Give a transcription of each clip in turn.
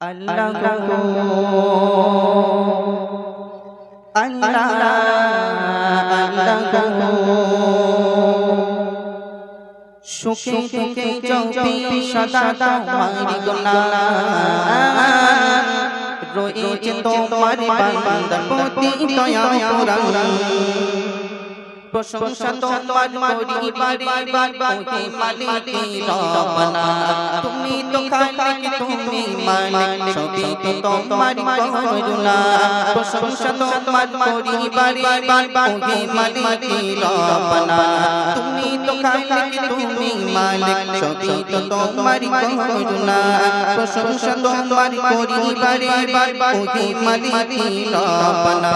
আল্লাহ আল্লাহ আল্লাহ সুখে দুঃখে চলতে সদা তোমারি গুণগান রয়েছে তোমার বান্দার প্রতি দয়া পুরাণ প্রশংসা তোমার করি বারে ওহে মালিক রব্বানা তুমি তো খালিক তুমি মালিক সবই তো তোমার করুণা প্রশংসা তোমার করি বারে ওহে মালিক রব্বানা তুমি তো খালিক তুমি মালিক সবই তো তোমার করুণা প্রশংসা তোমার করি বারে ওহে মালিক রব্বানা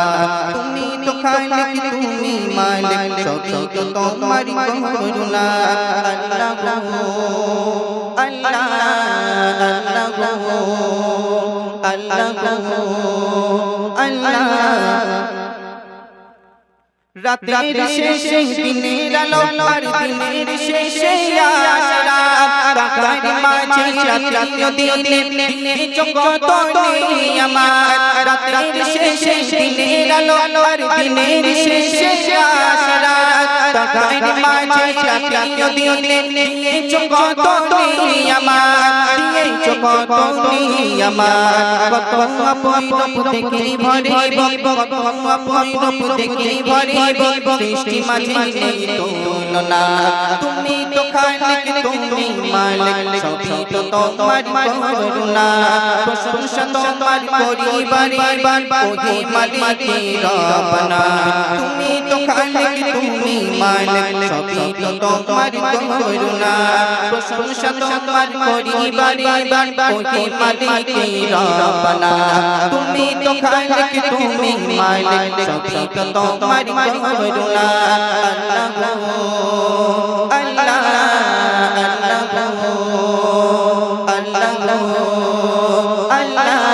তুমি তো খালিক তুমি মালিক সবই তো তোমারি করুণা আল্লাহ আল্লাহ আল্লাহ আল্লাহ রাতের শেষে দিনের আলো আর দিনের শেষে আশরাত কাকার মাঝে রাত্রিও দিনে জগত নেই আমার রাতের শেষে দিনের আলো আর দিনের শেষে আশরাত কাকার মাঝে রাত্রিও দিনে জগত নেই আমার জগত নেই আমার কত অপরূপ দেখে ভরে কত অপরূপ দেখে ভরে সৃষ্টি মাঝে নেই তুলনা তুমি তো খালিক তুমি মালিক সবই তো তোমারি করুণা প্রশংসা তোমার করি বারে ওহে মালিক রব্বানা তুমি তো খালিক তুমি মালিক সবই তো তোমারি করুণা প্রশংসা তোমার করি বারে ওহে মালিক রব্বানা তুমি তো খালিক তুমি মালিক সবই তো তোমারি করুণা আল্লাহ আল্লাহ আল্লাহ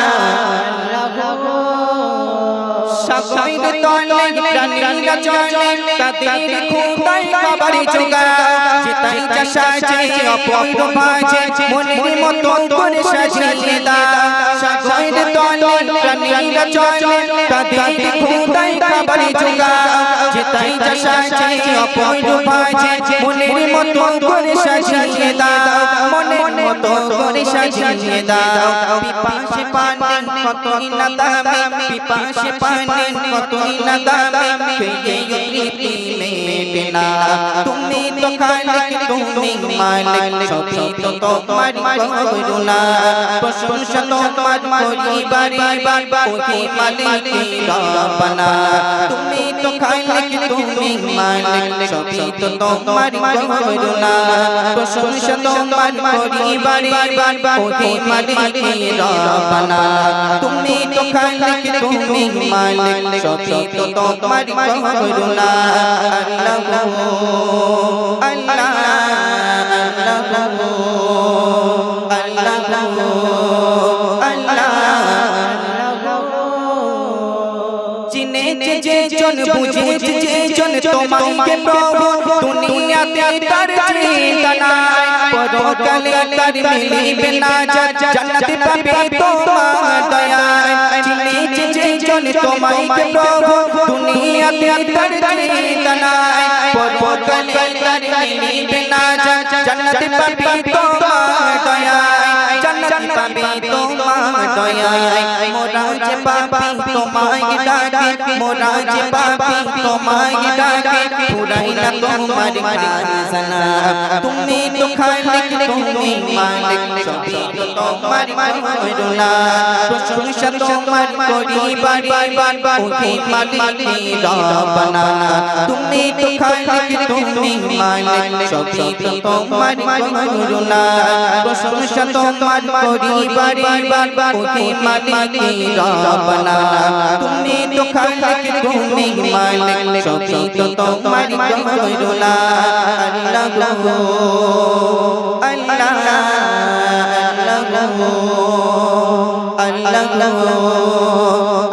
সাগরের তলে প্রাণীরা চলে তাদের খোদাই খাবার জোগায় যেটাই যা সাজে অপূর্ব ভাজে মনের মতো করে সাজিয়ে দাও সাগরের তলে প্রাণীরা চলে তাদের খোদাই খাবার জোগায় যেটাই যা সাজে অপূর্ব ভাজে মনের মতো করে সাজিয়ে দাও মনের মতো করে সাজিয়ে দাও পিপাসে পানি কতই না দামি পিপাসে পানি কতই না দামি খেয়ে তৃপ্তি মেটে না তুমি তো খালিক তুমি মালিক সবই তো তোমারি করুণা প্রশংসা তোমার করি বারে ওহে মালিক রব্বানা তুমি তো খালিক তুমি মালিক সবই তো তোমারি করুণা প্রশংসা তোমার করি বারে ওহে মালিক রব্বানা তুমি তো খালিক তুমি মালিক সবই তো তোমারি করুণা আল্লাহ আল্লাহ যে জন বুঝে যে জন তোমাকে প্রভু দুনিয়াতে তার চিন্তা পরকালে তার মিলিবে না জান্নাত পাবে তোমার দয়ায় চিনে যে জন তোমাকে প্রভু দুনিয়াতে তার চিন্তা পরকালে তার মিলিবে না জান্নাত পাবে তোমার দয়ায় জান্নাত পাবে তোমার দয়ায় মোরা যে পাপী তোমায় ডাকে মোরা যে পাপী তোমায় ডাকে পুরাই না তোমার খাজানা তুমি তো খালিক তুমি মালিক সবই তো তোমার করুণা প্রশংসা তোমার করি বারে ওহে মালিক রব্বানা তুমি তো খালিক তুমি মালিক সবই তো তোমার করুণা প্রশংসা তোমার করি বারে ওহে মালিক রব্বানা তুমি তো খালিক তুমি মালিক সবই তো তোমারি করুণা আল্লাহ আল্লাহ আল্লাহ আল্লাহ আল্লাহ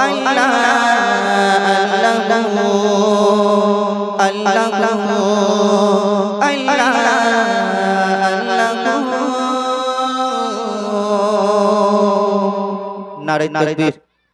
আল্লাহ আল্লাহ নারে তাকবীর।